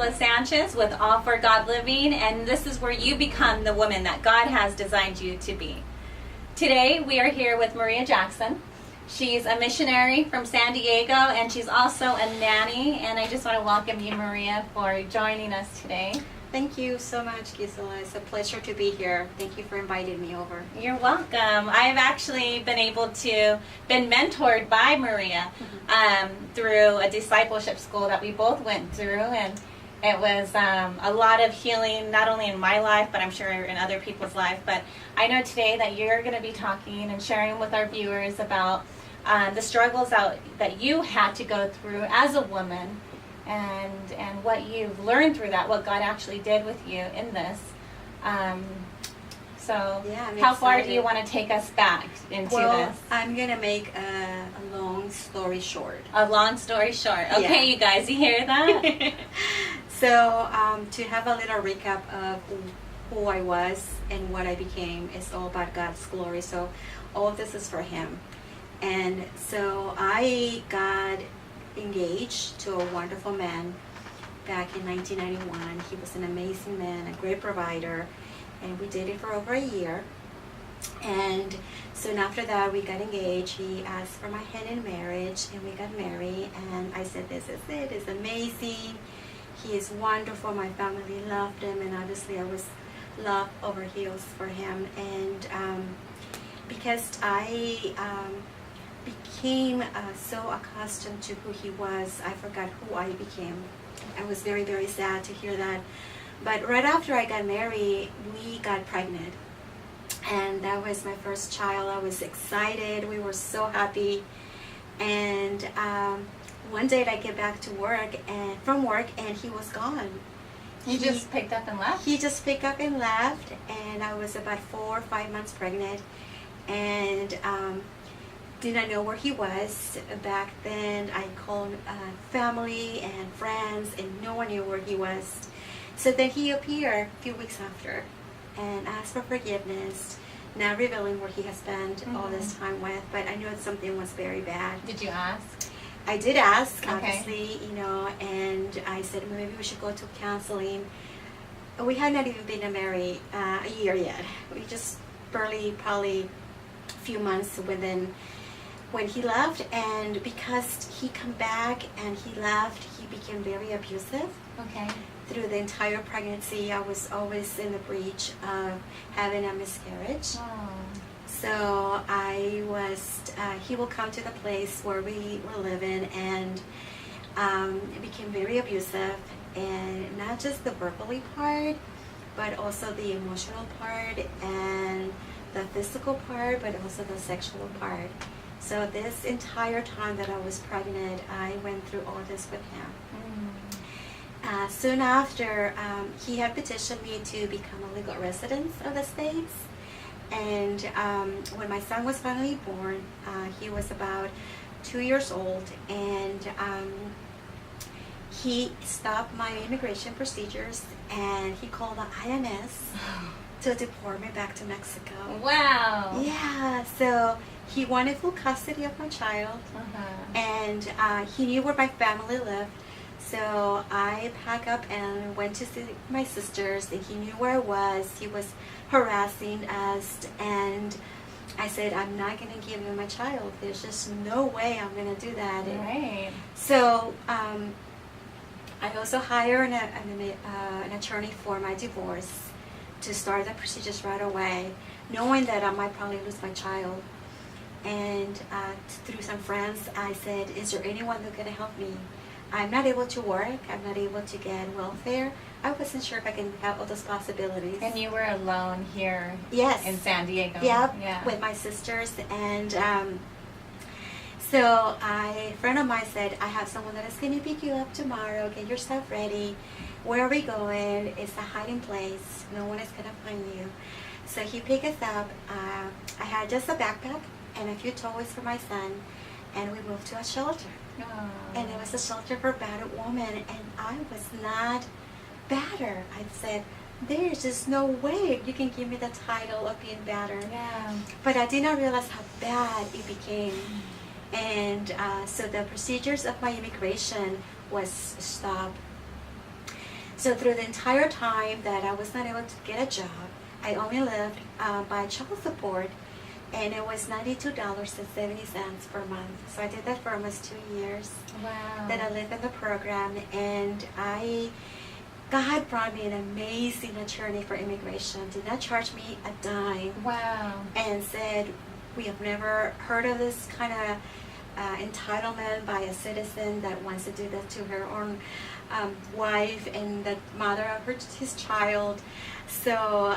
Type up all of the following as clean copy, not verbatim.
Gisela Sanchez with All for God Living, and this is where you become the woman that God has designed you to be. Today we are here with Maria Jackson. She's a missionary from San Diego, and she's also a nanny, and I just want to welcome you, Maria, for joining us today. Thank you so much, Gisela. It's a pleasure to be here. Thank you for inviting me over. You're welcome. I've actually been mentored by Maria through a discipleship school that we both went through, and it was a lot of healing, not only in my life, but I'm sure in other people's life. But I know today that you're going to be talking and sharing with our viewers about the struggles that you had to go through as a woman, and what you've learned through that, what God actually did with you in this. So yeah, how far do you want to take us back into this? I'm going to make a long story short. A long story short. Okay, yeah. You guys, you hear that? So to have a little recap of who I was and what I became is all about God's glory. So all of this is for Him. And so I got engaged to a wonderful man back in 1991. He was an amazing man, a great provider, and we dated for over a year. And soon after that, we got engaged. He asked for my hand in marriage, and we got married. And I said, this is it. It's amazing. He is wonderful. My family loved him, and obviously I was love over heels for him. And because I became so accustomed to who he was, I forgot who I became. I was very, very sad to hear that. But right after I got married, we got pregnant. And that was my first child. I was excited. We were so happy. And one day I get back to work from work, and he was gone. He just picked up and left? He just picked up and left. And I was about 4 or 5 months pregnant. And did not know where he was. Back then I called family and friends, and no one knew where he was. So then he appeared a few weeks after and asked for forgiveness, not revealing where he had spent all this time with, but I knew that something was very bad. Did you ask? I did ask, okay. Obviously, and I said maybe we should go to counseling. We had not even been married a year yet. We just barely, probably a few months within when he left, and because he come back and he left, he became very abusive. Okay. Through the entire pregnancy, I was always in the breach of having a miscarriage. Oh. So I was, he will come to the place where we were living, and it became very abusive, and not just the verbally part, but also the emotional part and the physical part, but also the sexual part. So this entire time that I was pregnant, I went through all this with him. Soon after, he had petitioned me to become a legal resident of the States. And when my son was finally born, he was about 2 years old, and he stopped my immigration procedures, and he called the INS to deport me back to Mexico. Wow. Yeah, so he wanted full custody of my child, and he knew where my family lived. So I packed up and went to see my sisters, and he knew where I was. He was harassing us, and I said, I'm not going to give him my child. There's just no way I'm going to do that. Right. So I also hired an attorney for my divorce to start the procedures right away, knowing that I might probably lose my child. And through some friends, I said, is there anyone that's going to help me? I'm not able to work. I'm not able to get welfare. I wasn't sure if I can have all those possibilities. And you were alone here in San Diego. Yep, yeah, with my sisters. And so a friend of mine said, I have someone that is going to pick you up tomorrow. Get yourself ready. Where are we going? It's a hiding place. No one is going to find you. So he picked us up. I had just a backpack and a few toys for my son, and we moved to a shelter. Oh. And it was a shelter for battered women, and I was not battered. I said, there's just no way you can give me the title of being battered. Yeah. But I did not realize how bad it became. And so the procedures of my immigration was stopped. So through the entire time that I was not able to get a job, I only lived by child support, and it was $92.70 per month. So I did that for almost 2 years. Wow. That I lived in the program, and God brought me an amazing attorney for immigration. Did not charge me a dime. Wow. And said, we have never heard of this kind of entitlement by a citizen that wants to do that to her own wife and the mother of his child. So,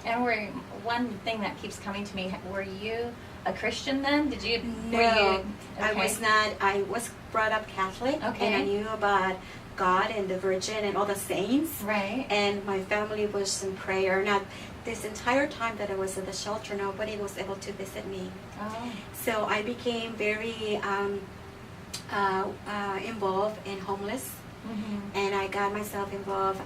and one thing that keeps coming to me, were you a Christian then? Did you? no, Were you, I was not. I was brought up Catholic, Okay. and I knew about God and the Virgin and all the saints. Right. And my family was in prayer. Now, this entire time that I was in the shelter, nobody was able to visit me. Oh. So I became very involved in homeless, Mm-hmm. and I got myself involved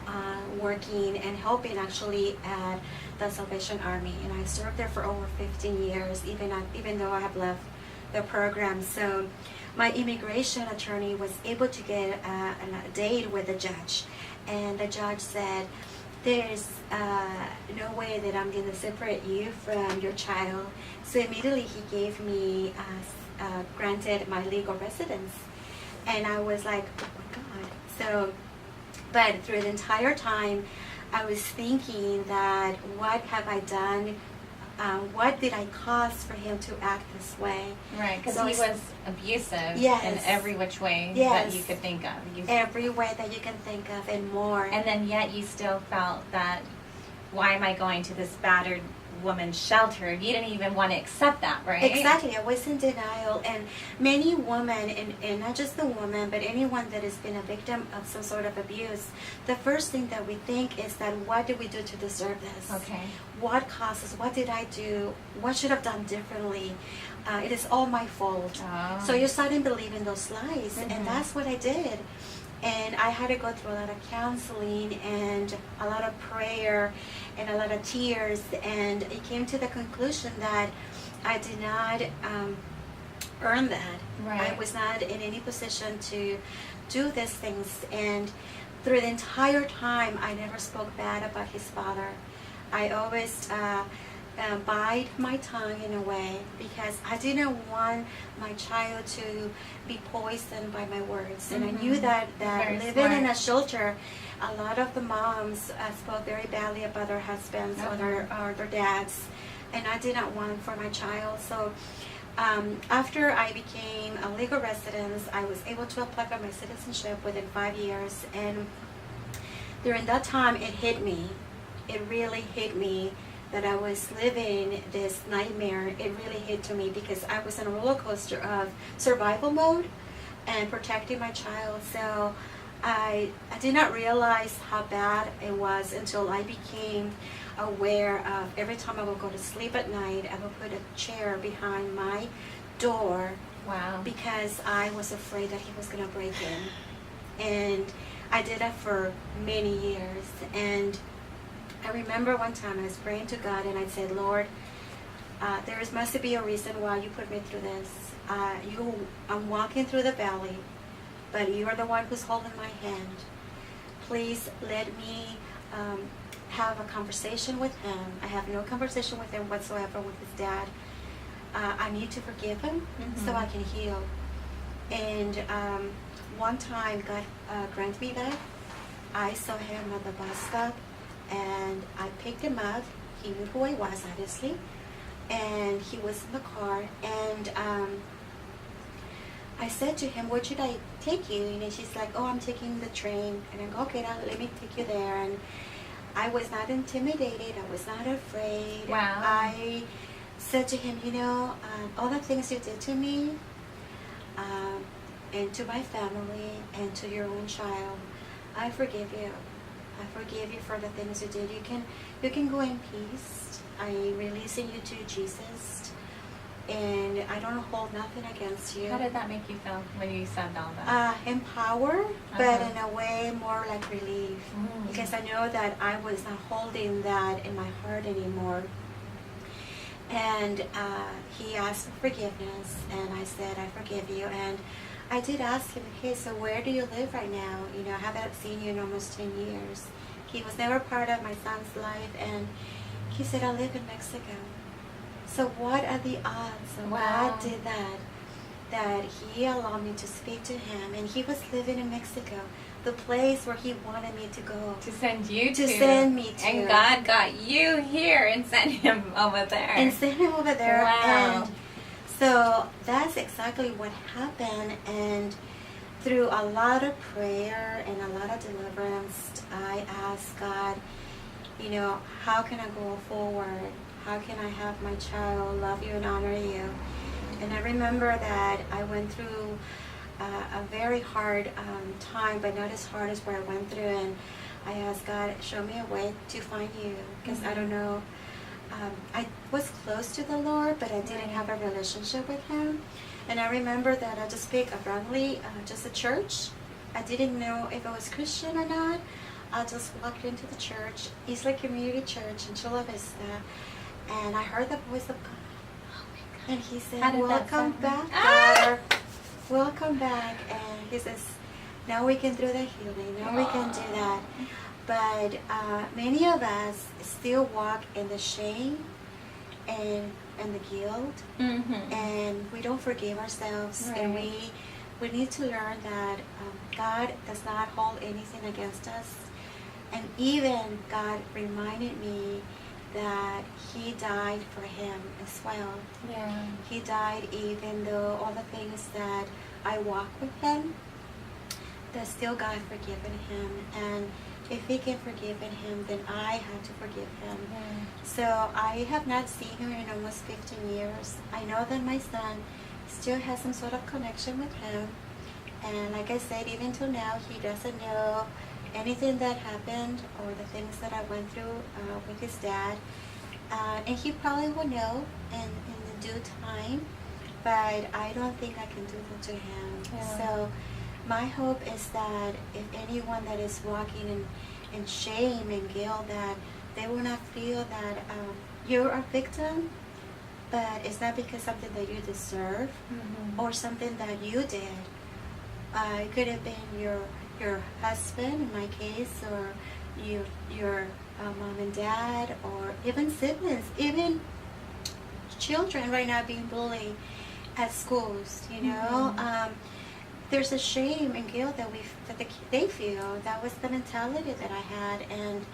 working and helping actually at the Salvation Army. And I served there for over 15 years, even though I have left the program. So my immigration attorney was able to get a date with the judge, and the judge said, there's no way that I'm going to separate you from your child. So immediately he gave me, granted my legal residence. And I was like, oh my God. So, but through the entire time, I was thinking that what have I done? What did I cause for him to act this way? Right, because So he it's- was abusive Yes. in every which way Yes. that you could think of. Every way that you can think of and more. And then yet you still felt that, why am I going to this battered woman's shelter? You didn't even want to accept that, right? Exactly. I was in denial. And many women, and not just the woman, but anyone that has been a victim of some sort of abuse, the first thing that we think is that, what did we do to deserve this? Okay. What causes? What did I do? What should I have done differently? It is all my fault. Oh. So you start to believe in those lies. Mhm. And that's what I did. And I had to go through a lot of counseling and a lot of prayer and a lot of tears. And it came to the conclusion that I did not earn that. Right. I was not in any position to do these things. And through the entire time, I never spoke bad about his father. I always bide my tongue in a way, because I didn't want my child to be poisoned by my words. And I knew Mhm. that Very living in smart. a shelter, a lot of the moms spoke very badly about their husbands or their dads, and I did not want for my child. So after I became a legal resident, I was able to apply for my citizenship within 5 years. And during that time, it hit me. It really hit me that I was living this nightmare. It really hit to me, because I was in a roller coaster of survival mode and protecting my child. So I did not realize how bad it was until I became aware of, every time I would go to sleep at night, I would put a chair behind my door, Wow. because I was afraid that he was going to break in. And I did that for many years. And I remember one time I was praying to God, and I said, Lord, there must be a reason why you put me through this. I'm walking through the valley, but you are the one who's holding my hand. Please let me have a conversation with him. I have no conversation with him whatsoever with his dad. I need to forgive him so I can heal. And one time God granted me that. I saw him at the bus stop, and I picked him up. He knew who I was, obviously, and he was in the car. And I said to him, "Where should I take you?" And she's like, "Oh, I'm taking the train." And I go, "Okay, now let me take you there." And I was not intimidated. I was not afraid. Wow. I said to him, all the things you did to me, and to my family, and to your own child, I forgive you. I forgive you for the things you did. You can go in peace. I'm releasing you to Jesus, and I don't hold nothing against you. How did that make you feel when you said all that? Empowered, but Uh-huh. in a way more like relief, Mm. because I know that I was not holding that in my heart anymore. And he asked for forgiveness, and I said, I forgive you. And I did ask him, okay, so where do you live right now? You know, I haven't seen you in almost 10 years. He was never part of my son's life, and he said, I live in Mexico. So what are the odds? So Wow. God did that he allowed me to speak to him, and he was living in Mexico, the place where he wanted me to go. To send you to. Send me to. And God got you here and sent him over there. And sent him over there. Wow. And so that's exactly what happened. And through a lot of prayer and a lot of deliverance, I asked God, you know, how can I go forward? How can I have my child love you and honor you? And I remember that I went through a very hard time, but not as hard as where I went through. And I asked God, show me a way to find you, because I don't know. I was close to the Lord, but I didn't have a relationship with Him. And I remember that I just picked abruptly just a church. I didn't know if it was Christian or not. I just walked into the church, Isla Community Church in Chula Vista, and I heard the voice of God. Oh my God. And He said, How did that welcome sound? back, daughter. Welcome back. And He says, now we can do the healing. Now we can do that. But many of us still walk in the shame and the guilt, and we don't forgive ourselves. Right. And we need to learn that God does not hold anything against us. And even God reminded me that He died for him as well. Yeah. He died even though all the things that I walk with Him, that still God forgiven him. And if He can forgive him, then I have to forgive him. Yeah. So I have not seen him in almost 15 years. I know that my son still has some sort of connection with him. And like I said, even till now, he doesn't know anything that happened or the things that I went through with his dad. And he probably will know in the due time, but I don't think I can do that to him. Yeah. So my hope is that if anyone that is walking in shame and guilt, that they will not feel that you're a victim, but it's not because something that you deserve or something that you did. It could have been your husband, in my case, or your mom and dad, or even siblings, even children right now being bullied at schools. You know, there's a shame and guilt that they feel. That was the mentality that I had, and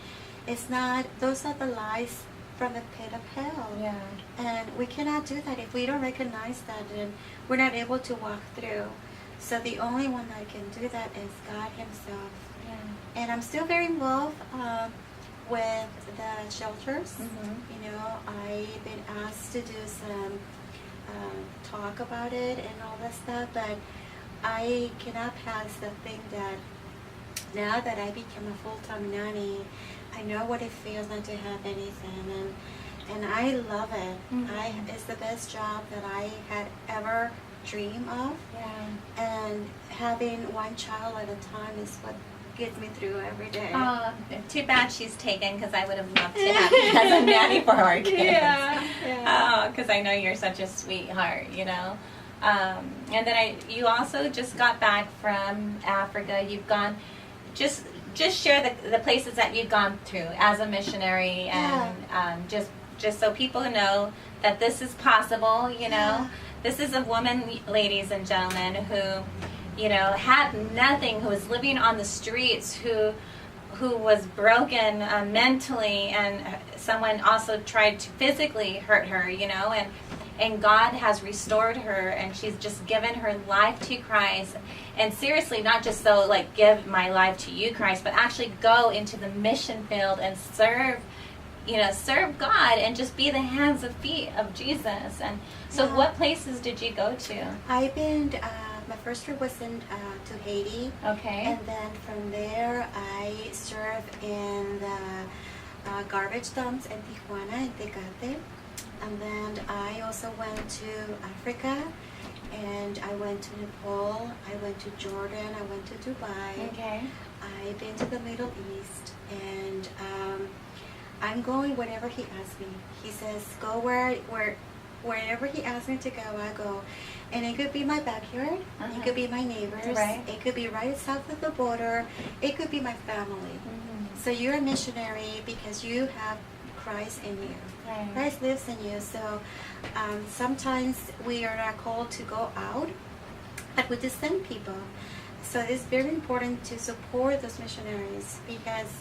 it's not. Those are the lies from the pit of hell. Yeah. And we cannot do that if we don't recognize that, and we're not able to walk through. So the only one that can do that is God Himself. Yeah. And I'm still very involved with the shelters. You know, I've been asked to do some talk about it and all that stuff, but I cannot pass the thing that now that I become a full-time nanny, I know what it feels not to have anything, and I love it. It's the best job that I had ever dreamed of. Yeah. And having one child at a time is what gets me through every day. Oh, too bad she's taken, because I would have loved to have you as a nanny for our kids. Yeah. Oh, because I know you're such a sweetheart, you know. And then you also just got back from Africa. You've gone, just share the places that you've gone through as a missionary, and just so people know that this is possible, you know. Yeah. This is a woman, ladies and gentlemen, who, you know, had nothing, who was living on the streets, who was broken mentally, and someone also tried to physically hurt her, you know, and God has restored her, and she's just given her life to Christ. And seriously, not just so like give my life to you, Christ, but actually go into the mission field and serve God, and just be the hands and feet of Jesus. And so what places did you go to? I've been, my first trip was to Haiti. Okay. And then from there, I served in the garbage dumps in Tijuana, in Tecate. And then I also went to Africa, and I went to Nepal, I went to Jordan, I went to Dubai. Okay. I've been to the Middle East, and I'm going wherever he asks me. He says, go wherever he asks me to go, I go. And it could be my backyard. It could be my neighbors. Right. It could be right south of the border. It could be my family. So you're a missionary because you have Christ in you. Right. Christ lives in you. So sometimes we are not called to go out, but we just send people. So it's very important to support those missionaries because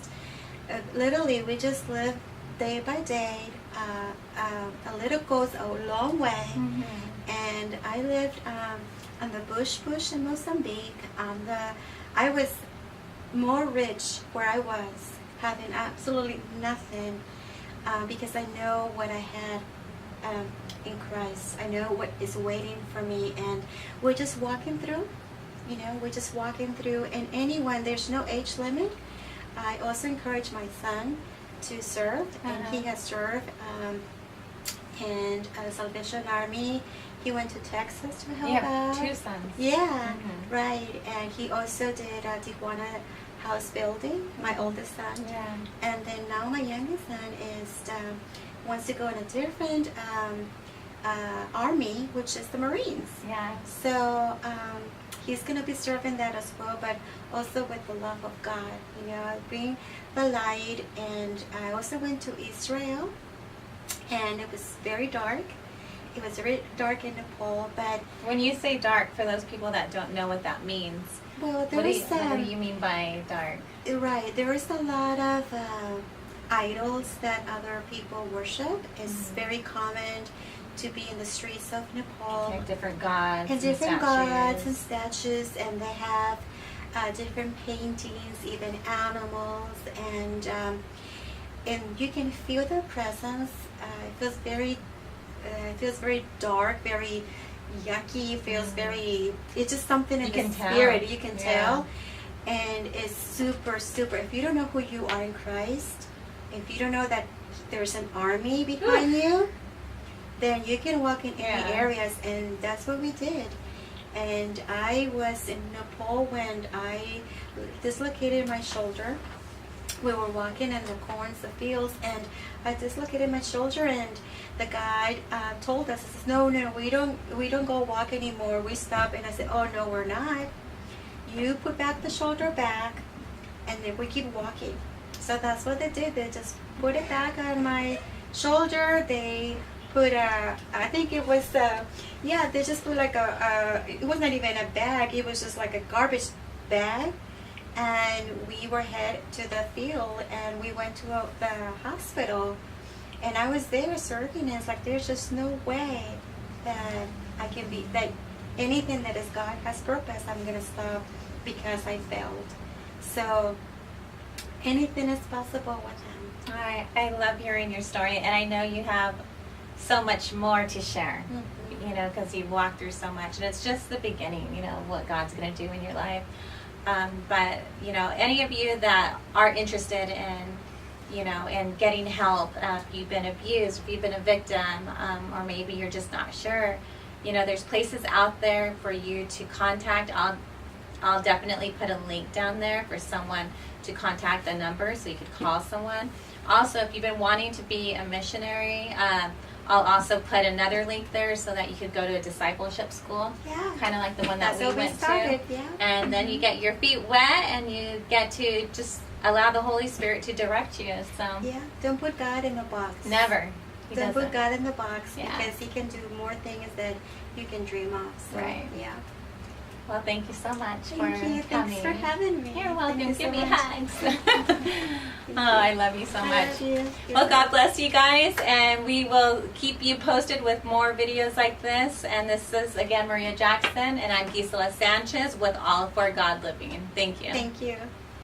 literally we just live day by day. A little goes a long way. And I lived on the bush in Mozambique. I was more rich where I was, having absolutely nothing, because I know what I had in Christ. I know what is waiting for me, and we're just walking through. We're just walking through, and anyone, there's no age limit. I also encourage my son to serve, and he has served in the Salvation Army. He went to Texas to help You out. have 2 sons. Yeah, right. And he also did Tijuana house building, my oldest son. Yeah. And then now my youngest son is wants to go in a different army, which is the Marines. Yeah. So he's going to be serving that as well, but also with the love of God, being the light. And I also went to Israel, and it was very dark. It was very dark in Nepal, but When you say dark, for those people that don't know what that means, well, there what was do you mean by dark? right. There is a lot of idols that other people worship. It's very common to be in the streets of Nepal. Like different gods And different statues. gods and statues, and they have different paintings, even animals, and you can feel their presence. It feels very dark, very yucky. It feels very. It's just something in the spirit. You can tell, and it's super. If you don't know who you are in Christ, if you don't know that there's an army behind you, then you can walk in any areas, and that's what we did. And I was in Nepal when I dislocated my shoulder. We were walking in the corns, the fields, and I dislocated my shoulder, and the guide told us, he says, no, we don't go walk anymore. We stop. And I said, oh, no, we're not. You put back the shoulder back, and then we keep walking. So that's what they did. They just put it back on my shoulder. They put I think it was, they just put like it was not even a bag. It was just like a garbage bag. And we were headed to the field, and we went to the hospital. And I was there serving, and it's like, there's just no way that I can be, that anything that is God has purpose, I'm going to stop because I failed. So anything is possible with Him. I love hearing your story, and I know you have so much more to share, because you've walked through so much, and it's just the beginning, what God's going to do in your life. But, any of you that are interested in getting help, if you've been abused, if you've been a victim, or maybe you're just not sure, there's places out there for you to contact. I'll definitely put a link down there for someone to contact the number so you could call someone. Also, if you've been wanting to be a missionary, I'll also put another link there so that you could go to a discipleship school. Yeah. Kind of like the one that we went to. Yeah. And then you get your feet wet, and you get to just allow the Holy Spirit to direct you. So yeah, don't put God in a box. Never. Don't put God in the box because He can do more things that you can dream of. So, right. Yeah. Well, thank you so much for coming. Thanks for having me. You're welcome. Thank you Give so me much. hugs. I love you so I much. love you. Well, God bless you guys, and we will keep you posted with more videos like this. And this is, again, Maria Jackson, and I'm Gisela Sanchez with All for God Living. Thank you. Thank you.